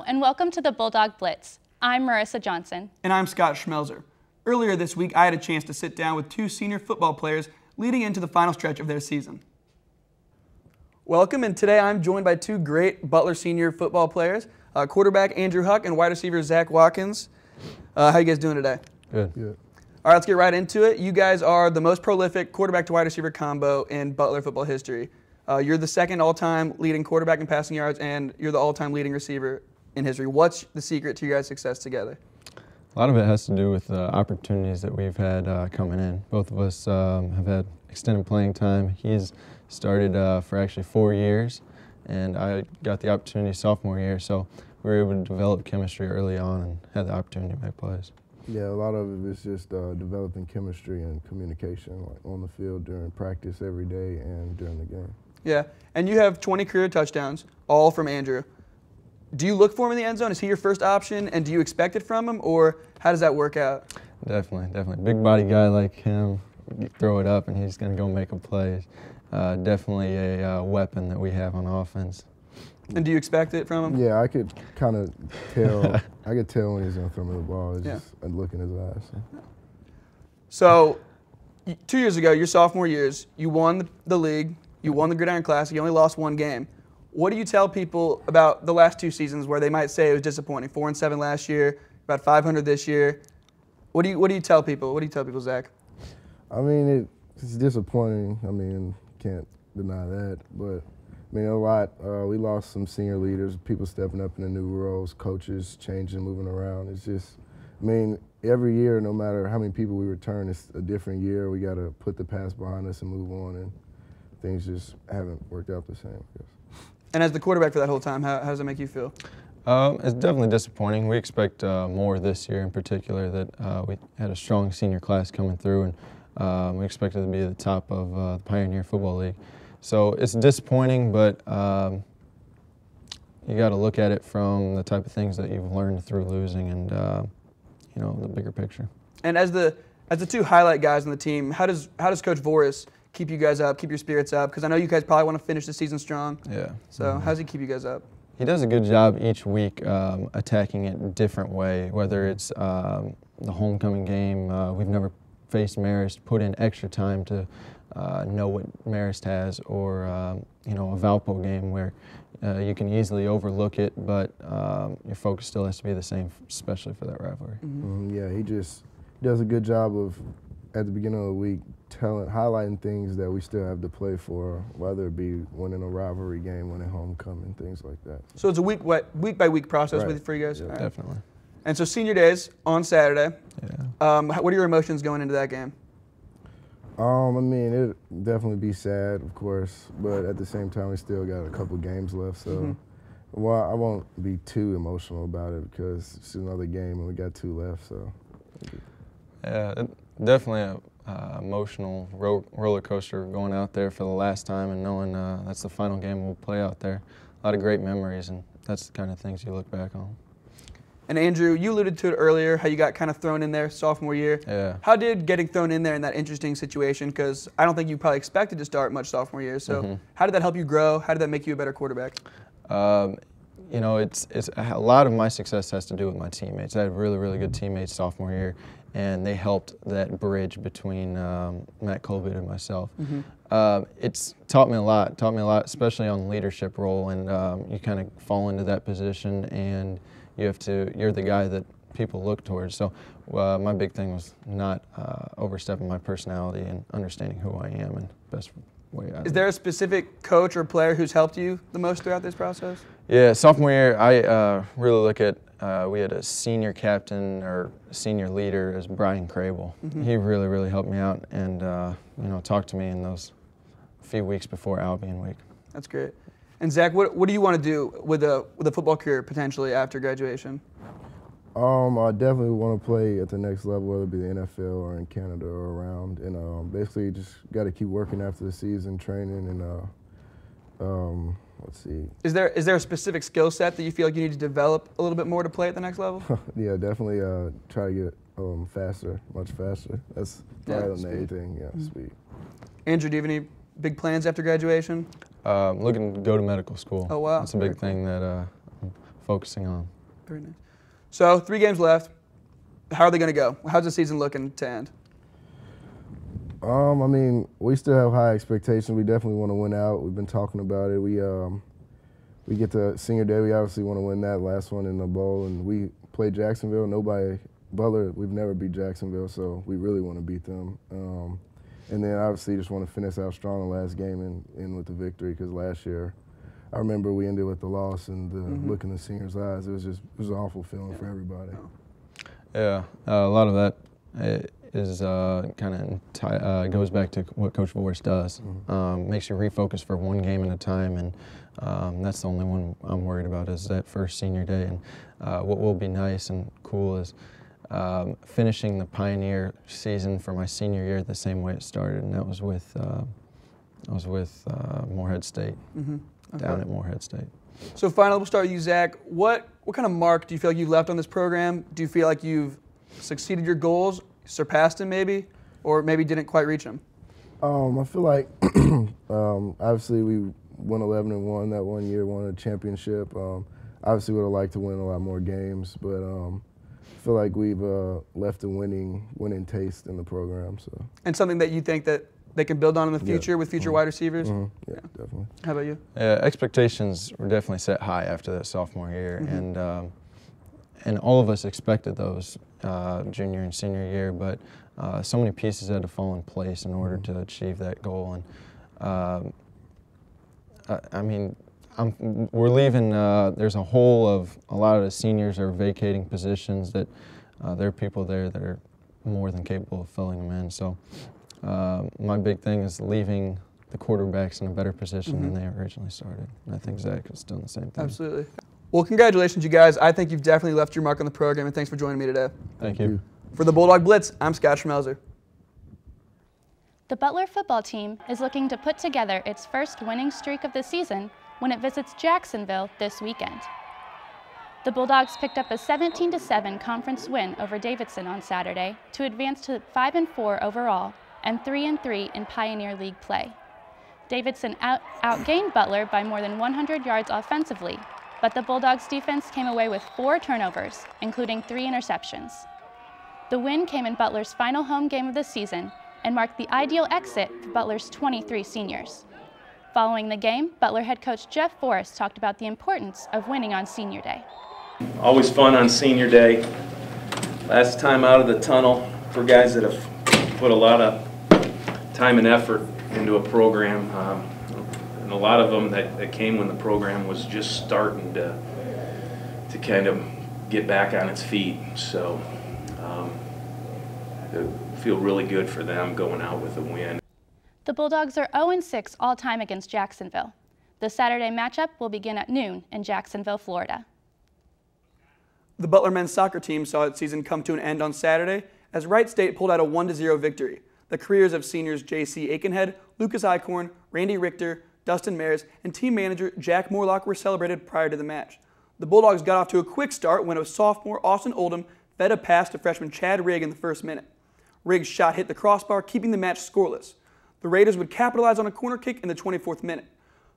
and welcome to the Bulldog Blitz. I'm Marissa Johnson. And I'm Scott Schmelzer. Earlier this week, I had a chance to sit down with two senior football players leading into the final stretch of their season. Welcome, and today I'm joined by two great Butler senior football players, quarterback Andrew Huck and wide receiver Zach Watkins. How you guys doing today? Good. All right, let's get right into it. You guys are the most prolific quarterback to wide receiver combo in Butler football history. You're the second all-time leading quarterback in passing yards, and you're the all-time leading receiver in history. What's the secret to your guys' success together? A lot of it has to do with the opportunities that we've had coming in. Both of us have had extended playing time. He's started for actually 4 years, and I got the opportunity sophomore year, so we were able to develop chemistry early on and had the opportunity to make plays. Yeah, a lot of it is just developing chemistry and communication, like on the field during practice every day and during the game. Yeah, and you have 20 career touchdowns, all from Andrew. Do you look for him in the end zone? Is he your first option, and do you expect it from him, or how does that work out? Definitely. Big body guy like him, you throw it up and he's going to go make a play. Definitely a weapon that we have on offense. And do you expect it from him? Yeah, I could kind of tell. I could tell when he's going to throw me the ball. It's just a look in his eyes. So 2 years ago, your sophomore years, you won the league. You won the Gridiron Classic. You only lost one game. What do you tell people about the last two seasons where they might say it was disappointing? 4-7 last year, about 500 this year. What do you tell people? What do you tell people, Zach? I mean, it's disappointing. I mean, can't deny that. But I mean, a lot. We lost some senior leaders, people stepping up into new roles, coaches changing, moving around. It's just, I mean, every year, no matter how many people we return, it's a different year. We got to put the past behind us and move on, and things just haven't worked out the same, I guess. And as the quarterback for that whole time, how does it make you feel? It's definitely disappointing. We expect more this year in particular, that we had a strong senior class coming through, and we expected to be at the top of the Pioneer Football League. So it's disappointing, but you got to look at it from the type of things that you've learned through losing and you know, the bigger picture. And as the two highlight guys on the team, how does Coach Voris keep you guys up, keep your spirits up? Because I know you guys probably want to finish the season strong. Yeah. So how does he keep you guys up? He does a good job each week attacking it a different way, whether it's the homecoming game. We've never faced Marist, put in extra time to know what Marist has, or you know, a Valpo game where you can easily overlook it, but your focus still has to be the same, especially for that rivalry. Yeah, he just does a good job of, at the beginning of the week, highlighting things that we still have to play for, whether it be winning a rivalry game, winning homecoming, things like that. So it's a week by week process for you guys? Yeah, right. Definitely. And so senior days on Saturday. Yeah. What are your emotions going into that game? I mean, it'd definitely be sad, of course, but at the same time, we still got a couple games left, so well, I won't be too emotional about it because it's another game and we got 2 left. So. Yeah, definitely a emotional roller coaster going out there for the last time and knowing that's the final game we'll play out there. A lot of great memories, and that's the kind of things you look back on. And Andrew, you alluded to it earlier, how you got kind of thrown in there sophomore year. Yeah. How How did getting thrown in there in that interesting situation, because I don't think you probably expected to start much sophomore year, so how did that help you grow? How did that make you a better quarterback? You know, it's a lot of my success has to do with my teammates. I had really good teammates sophomore year, and they helped that bridge between Matt Colby and myself. It's taught me a lot, especially on the leadership role, and you kind of fall into that position, and you're the guy that people look towards. So my big thing was not overstepping my personality and understanding who I am and best way out. Is there a specific coach or player who's helped you the most throughout this process? Yeah, sophomore year, I really look at, we had a senior captain or senior leader as Brian Crable. He really helped me out and you know, talked to me in those few weeks before Albion week. That's great. And Zach, what do you want to do with a football career potentially after graduation? I definitely want to play at the next level, whether it be the NFL or in Canada or around, and basically just got to keep working after the season, training, and let's see. Is there a specific skill set that you feel like you need to develop a little bit more to play at the next level? Yeah, definitely try to get faster, much faster. That's probably the main thing. Yeah, speed. Andrew, do you have any big plans after graduation? Looking to go to medical school. Oh wow, That's a big thing that I'm focusing on. Very nice. So 3 games left. How are they going to go? How's the season looking to end? I mean, we still have high expectations. We definitely want to win out. We've been talking about it. We get to senior day. We obviously want to win that last one in the bowl, and we play Jacksonville. Butler, we've never beat Jacksonville, so we really want to beat them. And then obviously just want to finish out strong the last game and end with the victory, because last year I remember we ended with the loss, and the look in the seniors' eyes, it was an awful feeling for everybody. Yeah, a lot of that is kind of goes back to what Coach Voris does. Makes you refocus for one game at a time, and that's the only one I'm worried about is that first senior day. And what will be nice and cool is finishing the Pioneer season for my senior year the same way it started, and that was with Morehead State, down at Morehead State. So finally, we'll start with you, Zach. What kind of mark do you feel like you've left on this program? Do you feel like you've succeeded your goals, surpassed them maybe, or maybe didn't quite reach them? I feel like obviously we won 11-1 that one year, won a championship. Obviously would have liked to win a lot more games, but I feel like we've left a winning taste in the program. So. And something that you think that they can build on in the future with future wide receivers? Yeah, definitely. How about you? Expectations were definitely set high after that sophomore year, and all of us expected those junior and senior year, but so many pieces had to fall in place in order to achieve that goal. And I mean, we're leaving. There's a hole of a lot of the seniors are vacating positions that there are people there that are more than capable of filling them in. So my big thing is leaving the quarterbacks in a better position than they originally started. And I think Zach is doing the same thing. Absolutely. Well, congratulations, you guys. I think you've definitely left your mark on the program, and thanks for joining me today. Thank you. For the Bulldog Blitz, I'm Scott Schmelzer. The Butler football team is looking to put together its first winning streak of the season when it visits Jacksonville this weekend. The Bulldogs picked up a 17-7 conference win over Davidson on Saturday to advance to 5-4 overall and 3-3 in Pioneer League play. Davidson outgained Butler by more than 100 yards offensively, but the Bulldogs defense came away with 4 turnovers, including 3 interceptions. The win came in Butler's final home game of the season and marked the ideal exit for Butler's 23 seniors. Following the game, Butler head coach Jeff Forrest talked about the importance of winning on senior day. Always fun on senior day. Last time out of the tunnel for guys that have put a lot of time and effort into a program. And a lot of them that came when the program was just starting to kind of get back on its feet. So I feel really good for them going out with a win. The Bulldogs are 0-6 all-time against Jacksonville. The Saturday matchup will begin at noon in Jacksonville, Florida. The Butler men's soccer team saw its season come to an end on Saturday as Wright State pulled out a 1-0 victory. The careers of seniors J.C. Aikenhead, Lucas Eichhorn, Randy Richter, Dustin Mares, and team manager Jack Morlock were celebrated prior to the match. The Bulldogs got off to a quick start when a sophomore Austin Oldham fed a pass to freshman Chad Rigg in the first minute. Rigg's shot hit the crossbar, keeping the match scoreless. The Raiders would capitalize on a corner kick in the 24th minute.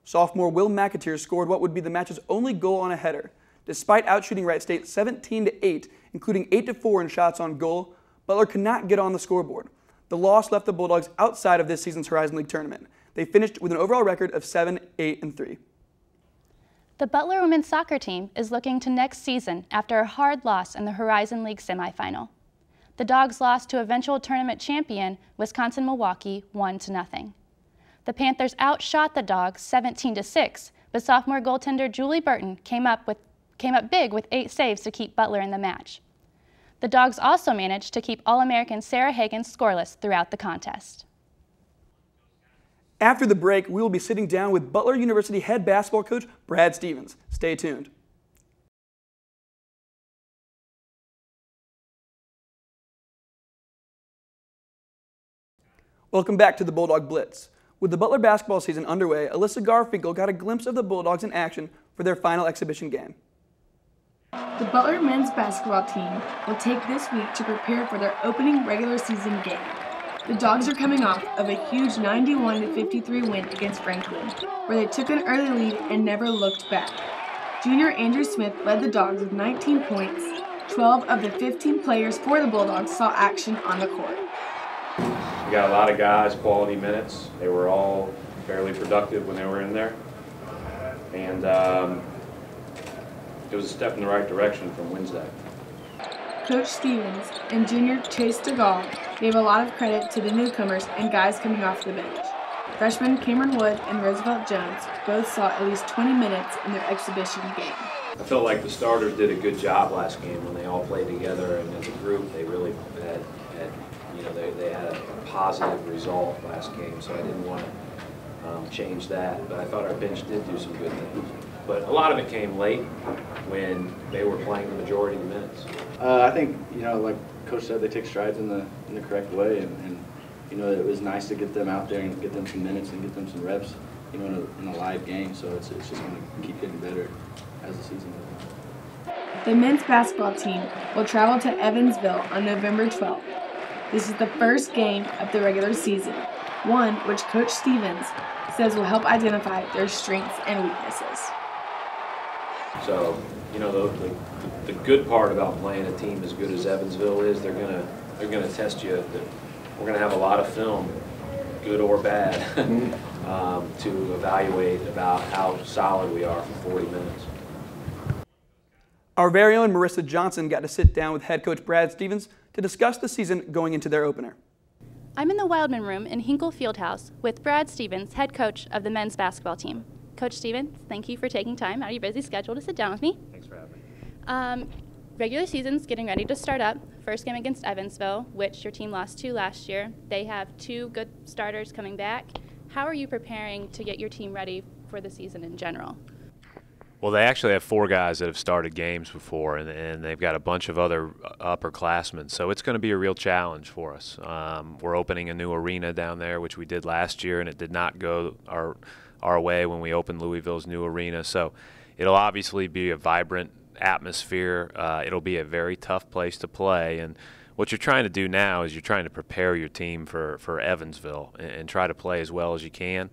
Sophomore Will McAteer scored what would be the match's only goal on a header. Despite outshooting Wright State 17-8, including 8-4 in shots on goal, Butler could not get on the scoreboard. The loss left the Bulldogs outside of this season's Horizon League tournament. They finished with an overall record of 7-8-3. The Butler women's soccer team is looking to next season after a hard loss in the Horizon League semifinal. The Dogs lost to eventual tournament champion Wisconsin-Milwaukee 1-0. The Panthers outshot the Dogs 17-6, but sophomore goaltender Julie Burton came up big with 8 saves to keep Butler in the match. The Dogs also managed to keep All-American Sarah Hagan scoreless throughout the contest. After the break, we will be sitting down with Butler University head basketball coach Brad Stevens. Stay tuned. Welcome back to the Bulldog Blitz. With the Butler basketball season underway, Alyssa Garfinkel got a glimpse of the Bulldogs in action for their final exhibition game. The Butler men's basketball team will take this week to prepare for their opening regular season game. The Dogs are coming off of a huge 91-53 win against Franklin, where they took an early lead and never looked back. Junior Andrew Smith led the Dogs with 19 points. 12 of the 15 players for the Bulldogs saw action on the court. We got a lot of guys, quality minutes. They were all fairly productive when they were in there. And it was a step in the right direction from Wednesday. Coach Stevens and junior Chase DeGaulle gave a lot of credit to the newcomers and guys coming off the bench. Freshmen Cameron Wood and Roosevelt Jones both saw at least 20 minutes in their exhibition game. I felt like the starters did a good job last game when they all played together, and as a group they really had they had a positive result last game, so I didn't want to change that, but I thought our bench did do some good things. But a lot of it came late when they were playing the majority of the minutes. I think, like Coach said, they take strides in the correct way, and it was nice to get them out there and get them some minutes and get them some reps, in a live game. So it's just going to keep getting better as the season goes on. The men's basketball team will travel to Evansville on November 12th. This is the first game of the regular season, one which Coach Stevens says will help identify their strengths and weaknesses. So, the good part about playing a team as good as Evansville is they're gonna test you. We're gonna have a lot of film, good or bad, to evaluate about how solid we are for 40 minutes. Our very own Marissa Johnson got to sit down with head coach Brad Stevens to discuss the season going into their opener. I'm in the Wildman Room in Hinkle Fieldhouse with Brad Stevens, head coach of the men's basketball team. Coach Stevens, thank you for taking time out of your busy schedule to sit down with me. Thanks for having me. Regular season's getting ready to start up. First game against Evansville, which your team lost to last year. They have 2 good starters coming back. How are you preparing to get your team ready for the season in general? Well, they actually have 4 guys that have started games before, and they've got a bunch of other upperclassmen. So it's going to be a real challenge for us. We're opening a new arena down there, which we did last year, and it did not go our way when we opened Louisville's new arena. So it'll obviously be a vibrant atmosphere. It'll be a very tough place to play. And what you're trying to do now is you're trying to prepare your team for Evansville and try to play as well as you can.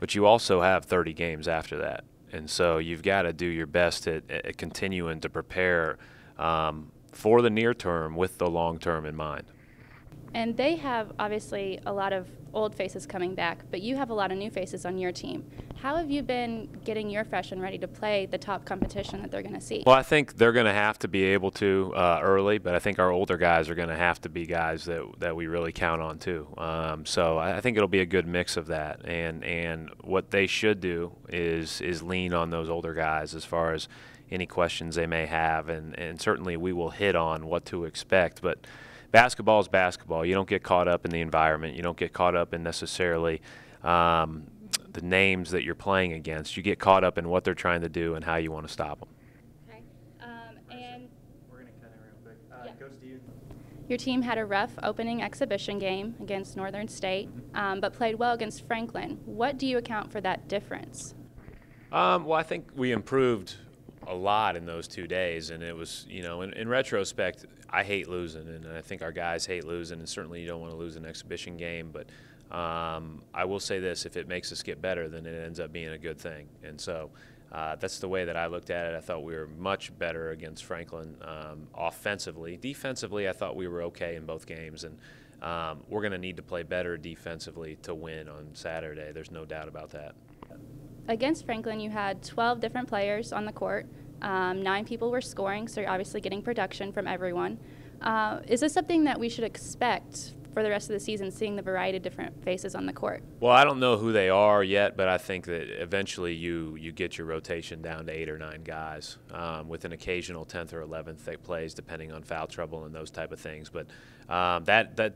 But you also have 30 games after that. And so you've got to do your best at continuing to prepare for the near term with the long term in mind. And they have obviously a lot of old faces coming back, but you have a lot of new faces on your team. How have you been getting your freshmen ready to play the top competition that they're going to see? Well, I think they're going to have to be able to early, but I think our older guys are going to have to be guys that we really count on too. So I think it'll be a good mix of that. And what they should do is lean on those older guys as far as any questions they may have, and certainly we will hit on what to expect. But basketball is basketball. You don't get caught up in the environment. You don't get caught up in necessarily the names that you're playing against. You get caught up in what they're trying to do and how you want to stop them. Okay. And we're going to cut in real quick. Coach, do you? Your team had a rough opening exhibition game against Northern State, but played well against Franklin. What do you account for that difference? Well, I think we improved a lot in those 2 days, and it was, in retrospect, I hate losing, and I think our guys hate losing, and certainly you don't want to lose an exhibition game, but I will say this: if it makes us get better, then it ends up being a good thing. And so that's the way that I looked at it. I thought we were much better against Franklin offensively. Defensively, I thought we were okay in both games, and we're going to need to play better defensively to win on Saturday. There's no doubt about that. Against Franklin, you had 12 different players on the court. 9 people were scoring, so you're obviously getting production from everyone. Is this something that we should expect for the rest of the season, seeing the variety of different faces on the court? Well, I don't know who they are yet, but I think that eventually you get your rotation down to 8 or 9 guys with an occasional 10th or 11th that plays, depending on foul trouble and those type of things. But that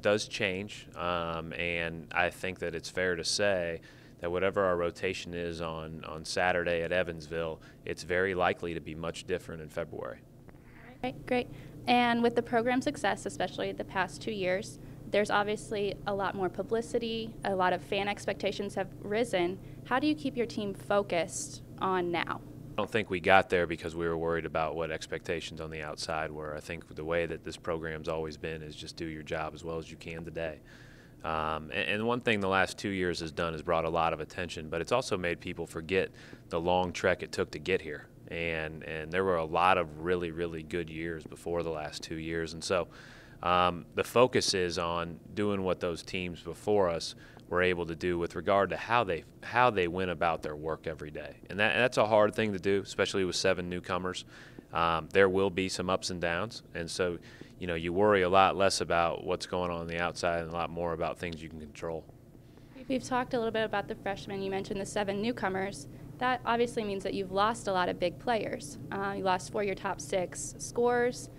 does change, and I think that it's fair to say that whatever our rotation is on Saturday at Evansville, it's very likely to be much different in February. All right, great. And with the program's success, especially the past 2 years, there's obviously a lot more publicity, a lot of fan expectations have risen. How do you keep your team focused on now? I don't think we got there because we were worried about what expectations on the outside were. I think the way that this program's always been is just do your job as well as you can today. And one thing the last 2 years has done is brought a lot of attention, but it's also made people forget the long trek it took to get here. And there were a lot of really, really good years before the last 2 years. And so the focus is on doing what those teams before us were able to do with regard to how they went about their work every day. And that's a hard thing to do, especially with 7 newcomers. There will be some ups and downs. And so, you worry a lot less about what's going on the outside and a lot more about things you can control. We've talked a little bit about the freshmen. You mentioned the 7 newcomers. That obviously means that you've lost a lot of big players. You lost 4 of your top 6 scorers,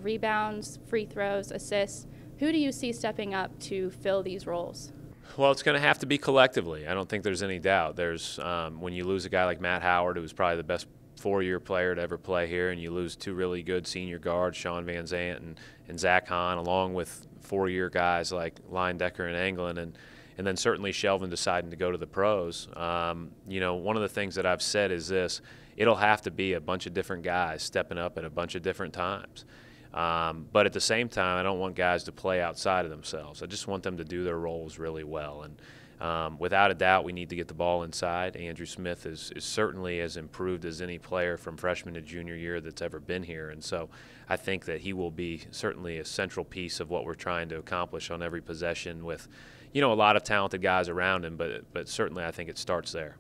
rebounds, free throws, assists. Who do you see stepping up to fill these roles? Well, it's going to have to be collectively. I don't think there's any doubt. There's when you lose a guy like Matt Howard, who was probably the best 4-year player to ever play here, and you lose 2 really good senior guards, Sean Van Zandt and Zach Hahn, along with 4-year guys like Leyendecker and Anglin, and then certainly Shelvin deciding to go to the pros. One of the things that I've said is this: it'll have to be a bunch of different guys stepping up at a bunch of different times. But at the same time, I don't want guys to play outside of themselves. I just want them to do their roles really well. And without a doubt, we need to get the ball inside. Andrew Smith is certainly as improved as any player from freshman to junior year that's ever been here. And so I think that he will be certainly a central piece of what we're trying to accomplish on every possession with, a lot of talented guys around him. But certainly I think it starts there.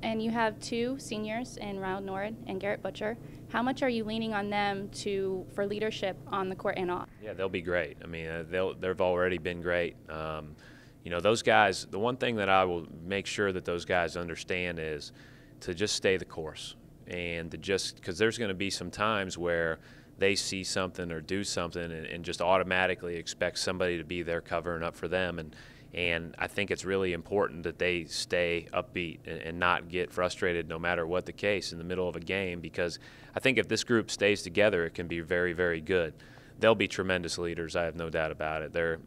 And you have 2 seniors in Ronald Nord and Garrett Butcher. How much are you leaning on them for leadership on the court and off? Yeah, they'll be great. I mean, they've already been great. Those guys, the one thing that I will make sure that those guys understand is to just stay the course. And because there's going to be some times where they see something or do something and just automatically expect somebody to be there covering up for them. And I think it's really important that they stay upbeat and not get frustrated no matter what the case in the middle of a game, because I think if this group stays together, it can be very, very good. They'll be tremendous leaders, I have no doubt about it. They're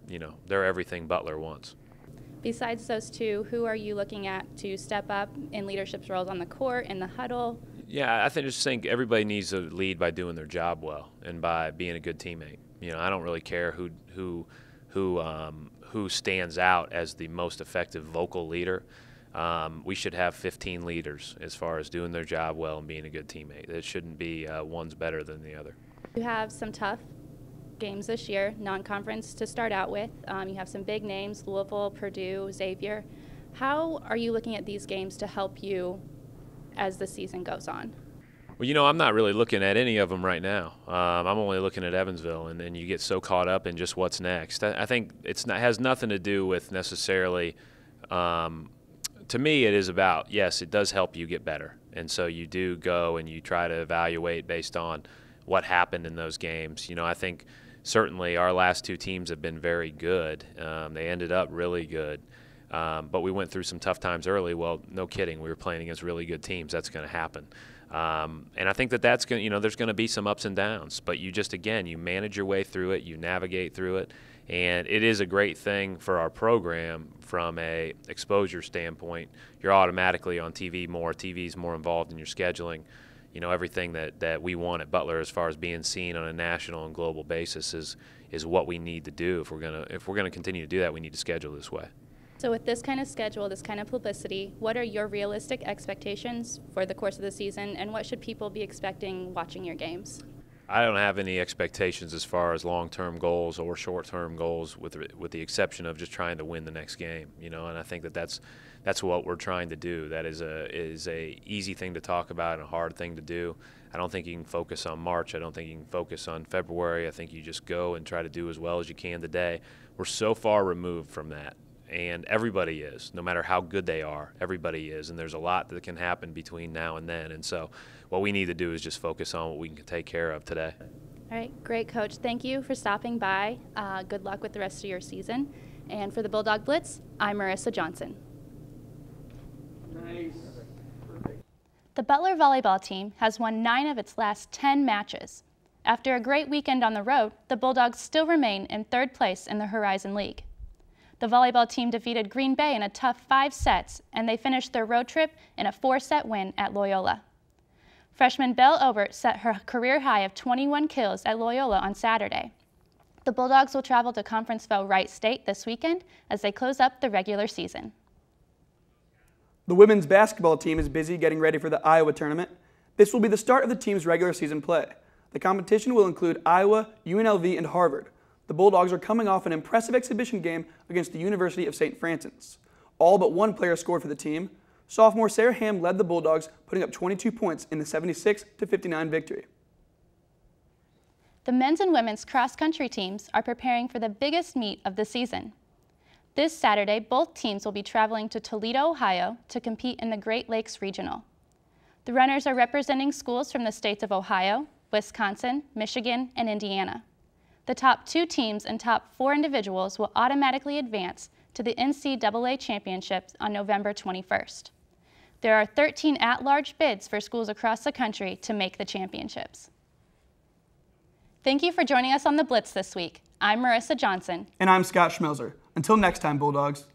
everything Butler wants. Besides those 2, who are you looking at to step up in leadership roles on the court, in the huddle? Yeah, I just think everybody needs to lead by doing their job well and by being a good teammate. I don't really care who stands out as the most effective vocal leader. We should have 15 leaders as far as doing their job well and being a good teammate. It shouldn't be one's better than the other. You have some tough games this year, non-conference to start out with. You have some big names, Louisville, Purdue, Xavier. How are you looking at these games to help you as the season goes on? Well, I'm not really looking at any of them right now. I'm only looking at Evansville, and then you get so caught up in just what's next. I think it has nothing to do with necessarily to me, it is about, yes, it does help you get better. And so you do go and you try to evaluate based on what happened in those games. I think certainly our last 2 teams have been very good. They ended up really good. But we went through some tough times early. Well, no kidding. We were playing against really good teams. That's going to happen. And I think that's going to, there's going to be some ups and downs. But you just, again, you manage your way through it. You navigate through it. And it is a great thing for our program from a exposure standpoint. You're automatically on TV more. TV's more involved in your scheduling. Everything that we want at Butler as far as being seen on a national and global basis is what we need to do. If we're gonna continue to do that, we need to schedule this way. So with this kind of schedule, this kind of publicity, what are your realistic expectations for the course of the season, and what should people be expecting watching your games? I don't have any expectations as far as long-term goals or short-term goals, with the exception of just trying to win the next game. And I think that's what we're trying to do. That is a easy thing to talk about and a hard thing to do. I don't think you can focus on March. I don't think you can focus on February. I think you just go and try to do as well as you can today. We're so far removed from that. And everybody is, no matter how good they are, everybody is. And there's a lot that can happen between now and then. And so what we need to do is just focus on what we can take care of today. All right, great, Coach. Thank you for stopping by. Good luck with the rest of your season. And for the Bulldog Blitz, I'm Marissa Johnson. Nice. The Butler volleyball team has won 9 of its last 10 matches. After a great weekend on the road, the Bulldogs still remain in 3rd place in the Horizon League. The volleyball team defeated Green Bay in a tough 5 sets, and they finished their road trip in a 4-set win at Loyola. Freshman Belle Obert set her career high of 21 kills at Loyola on Saturday. The Bulldogs will travel to Conferenceville Wright State this weekend as they close up the regular season. The women's basketball team is busy getting ready for the Iowa tournament. This will be the start of the team's regular season play. The competition will include Iowa, UNLV, and Harvard. The Bulldogs are coming off an impressive exhibition game against the University of St. Francis. All but one player scored for the team. Sophomore Sarah Ham led the Bulldogs, putting up 22 points in the 76-59 victory. The men's and women's cross-country teams are preparing for the biggest meet of the season. This Saturday, both teams will be traveling to Toledo, Ohio to compete in the Great Lakes Regional. The runners are representing schools from the states of Ohio, Wisconsin, Michigan, and Indiana. The top 2 teams and top 4 individuals will automatically advance to the NCAA Championships on November 21st. There are 13 at-large bids for schools across the country to make the championships. Thank you for joining us on the Blitz this week. I'm Marissa Johnson. And I'm Scott Schmelzer. Until next time, Bulldogs.